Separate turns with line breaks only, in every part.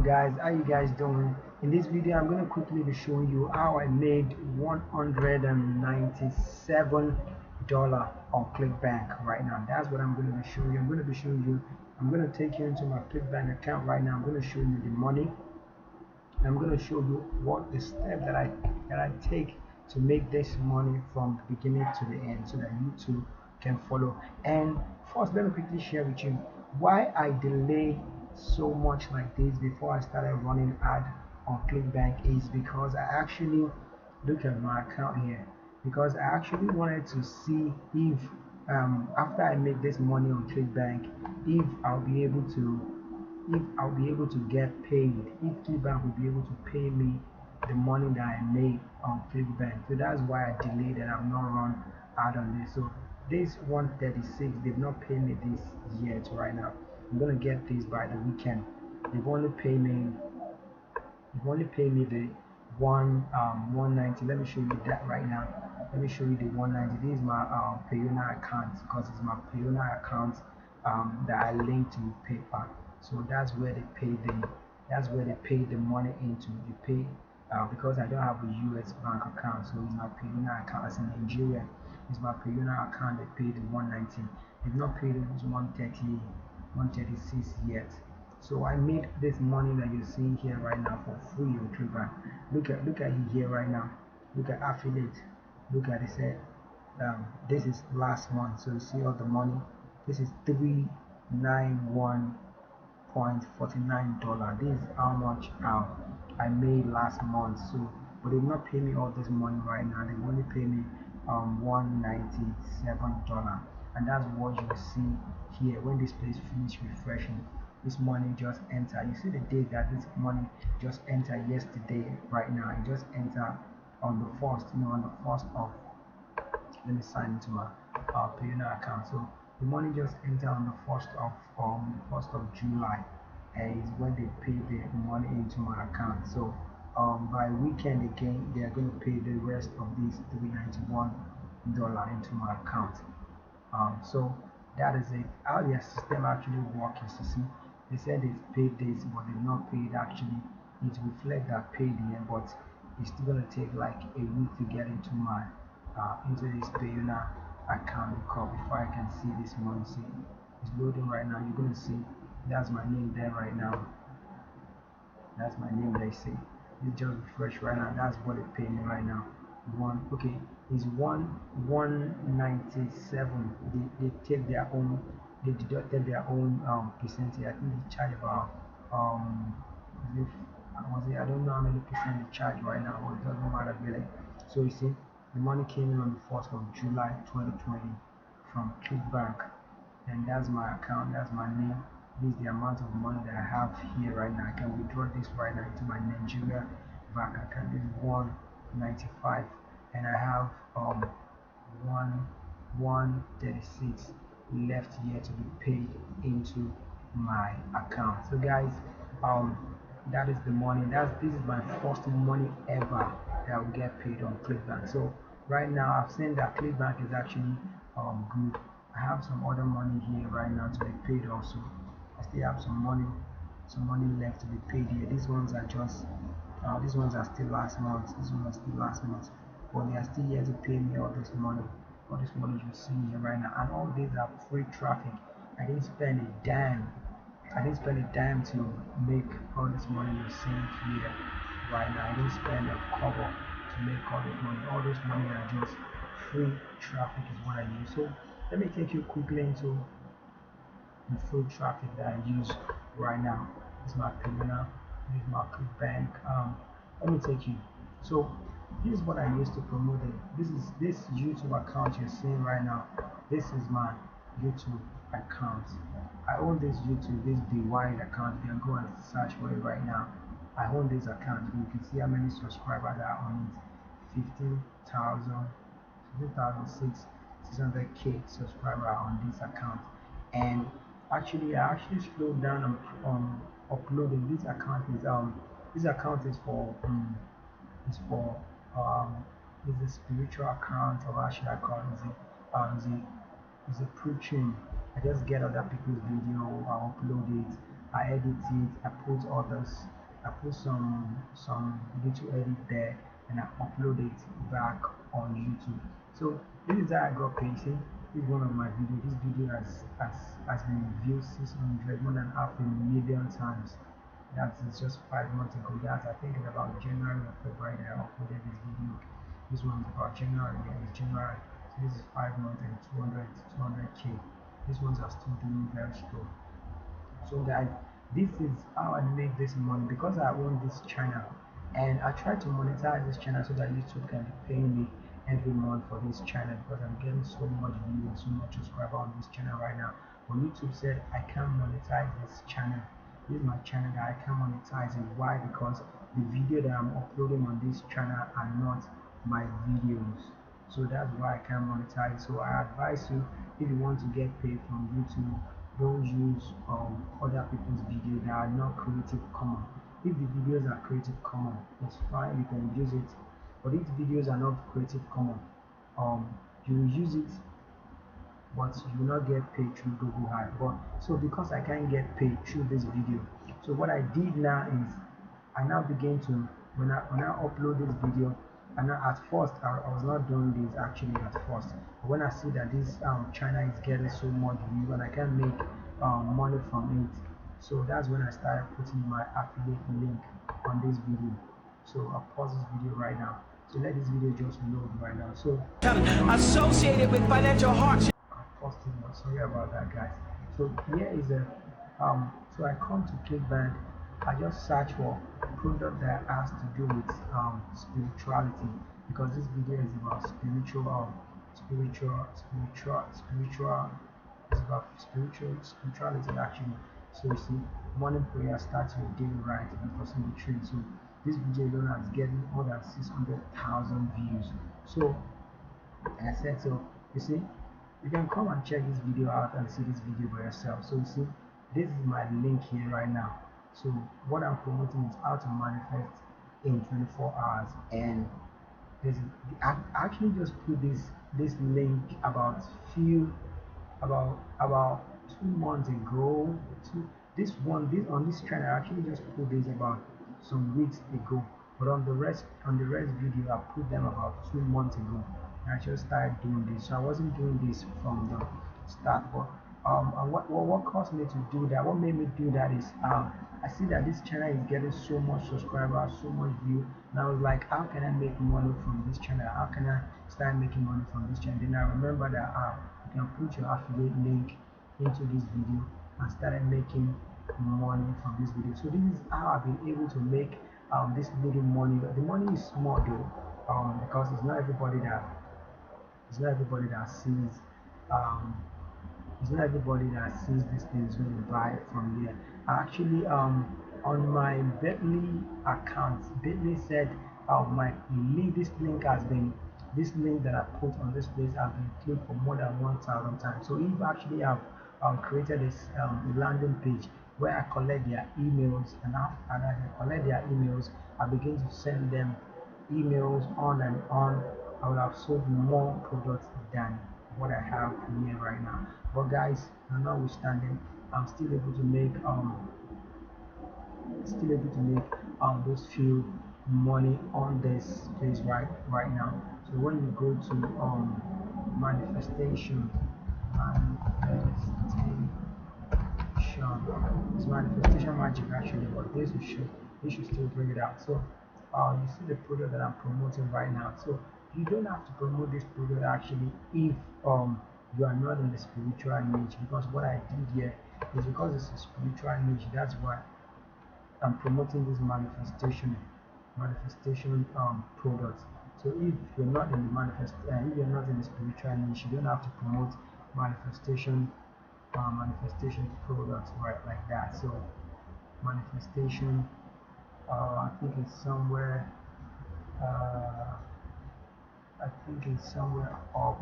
on, guys? How you guys doing? In this video I'm going to quickly be showing you how I made $197 on Clickbank right now. That's what I'm going to be showing you. I'm going to take you into my Clickbank account right now. I'm going to show you the money. I'm going to show you what the step that I take to make this money from the beginning to the end, so that you too can follow. And first, let me quickly share with you why I delay so much like this before I started running ad on Clickbank. Is because I actually look at my account here, because I actually wanted to see if after I make this money on Clickbank, if I'll be able to get paid, if Clickbank will be able to pay me the money that I made on Clickbank. So that's why I delayed and I've not run out on this. So this 136, they've not paid me this yet right now. I'm gonna get this by the weekend. They've only paid me the 190. Let me show you that right now. Let me show you the 190. This is my Payuna account, because it's my Payuna account that I link to PayPal. So that's where they pay the money into. They pay because I don't have a US bank account, so it's my Payuna account. It's in Nigeria. It's my Payuna account. They pay the 190. They've not paid it 130, 136 yet. So I made this money that you're seeing here right now for free on Clickbank. Look at it here right now. Look at affiliate. Look at it. Said this is last month. So you see all the money. This is $391.49. This is how much I made last month. So, but they've not paid me all this money right now. They only pay me $197, and that's what you see here. When this page finish refreshing, this money just enter. You see the date that this money just entered yesterday. Right now it just entered on the first, on the first of, let me sign into my Payuna account. So the money just entered on the first of July, and is when they pay the money into my account. So by weekend again, they are going to pay the rest of this $391 into my account. So that is it. How their system actually works is, to see, they said they've paid this, but they've not paid. Actually, it reflects that paid here, but it's still gonna take like a week to get into my into this Payuna account before I can see this money. See, it's loading right now. You're gonna see that's my name there right now. That's my name. They say it's just refresh right now. That's what they pay me right now. Okay, it's 197. They take their own, they deducted their own percentage. I think they charge about is it, I don't know how many percent they charge right now, but it doesn't matter really. So you see, the money came in on the 1st of July 2020 from Clickbank, and that's my account, that's my name. This is the amount of money that I have here right now. I can withdraw this right now into my Nigeria bank account. This is 195, and I have 136 left here to be paid into my account. So guys, that is the money. This is my first money ever that I will get paid on Clickbank. So right now I've seen that Clickbank is actually good. I have some other money here right now to be paid also. I still have some money left to be paid here. These ones are just these ones are still last month. These ones are still last month, but they are still here to pay me all this money. All this money you're seeing here right now, and all these are free traffic. I didn't spend a dime. I didn't spend a dime to make all this money you're seeing here right now. I didn't spend a cover to make all this money. All this money are just free traffic is what I use. So let me take you quickly into the free traffic that I use right now. This is my Payuna, this is my Clickbank. Let me take you. So this is what I use to promote it. This YouTube account you're seeing right now. This is my YouTube account. I own this DY account. You can go and search for it right now. I own this account. You can see how many subscribers are on it. 15,600k subscribers on this account. And actually, I actually slowed down on uploading. This account is for is a spiritual account, or how should I call it? Is a preaching. I just get other people's video, I upload it, I edit it, I put others, I put some little edit there, and I upload it back on YouTube. So this is how I got paid. See, this is one of my videos. This video has been viewed 600 more than half a million times. That is just 5 months ago. That's I think it's about January or February that I uploaded this video. This one's about January. Yeah, it's January. So this is 5 months and 200k. These ones are still doing very strong. So guys, this is how I make this money because I own this channel, and I try to monetize this channel so that YouTube can be paying me every month for this channel because I'm getting so much views and so much subscriber on this channel right now. But YouTube said I can't monetize this channel. This is my channel that I can't monetize it. Why? Because the video that I'm uploading on this channel are not my videos. So that's why I can't monetize. So I advise you, if you want to get paid from YouTube, don't use other people's videos that are not Creative Commons. If the videos are Creative Commons, it's fine, you can use it. But if the videos are not Creative Commons, you will use it, but you will not get paid through Google Ads. But so because I can't get paid through this video, so what I did now is I now begin to when I upload this video, and at first I was not doing this actually at first. But when I see that this channel is getting so much view and I can make money from it, so that's when I started putting my affiliate link on this video. So I'll pause this video right now. So let this video just load right now. So associated with financial hardship. Posting, sorry about that, guys. So here is a so I come to Clickbank. I just search for a product that has to do with spirituality, because this video is about spiritual. It's about spirituality actually. So you see, morning prayer starts your day right and crossing the tree. So this video alone is getting more than 600,000 views. So I said so. You see, you can come and check this video out and see this video by yourself. So you see, this is my link here right now. So what I'm promoting is how to manifest in 24 hours. And this is, I actually just put this link about 2 months ago. This on this channel I actually just put this about some weeks ago. But on the rest video I put them about 2 months ago. I just started doing this. So I wasn't doing this from the start. But and what caused me to do that? What made me do that is I see that this channel is getting so much subscribers, so much view, and I was like, how can I make money from this channel? How can I start making money from this channel? Then I remember that you can put your affiliate link into this video and started making money from this video. So this is how I've been able to make this little money. The money is small though, because it's not everybody that sees it's not everybody that sees this thing is going to buy from here. Actually, on my Bitly account, Bitly said my link, this link that I put on this place has been clicked for more than 1,000 times. So if actually I've created this landing page where I collect their emails, and as I collect their emails, I begin to send them emails on and on. I will have sold more products than what I have here right now. But guys, notwithstanding, I'm still able to make those few money on this place right now. So when you go to manifestation, it's manifestation magic actually, but this should still bring it out. So you see the product that I'm promoting right now. So you don't have to promote this product actually if you are not in the spiritual niche, because what I did here is because it's a spiritual niche. That's why I'm promoting this manifestation products. So if you're not in the if you're not in the spiritual niche, you don't have to promote manifestation products right like that. So manifestation, I think it's somewhere up.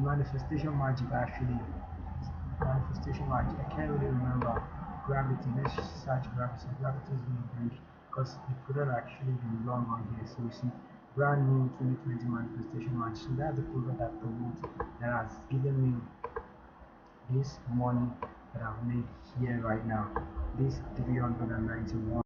Manifestation magic actually. Manifestation magic. I can't really remember. Gravity. Let's search gravity. Gravity is going to bring, because the product actually been long on here. So you see, brand new 2020 manifestation magic. So that's the product that promotes, that has given me this money that I've made here right now. This 391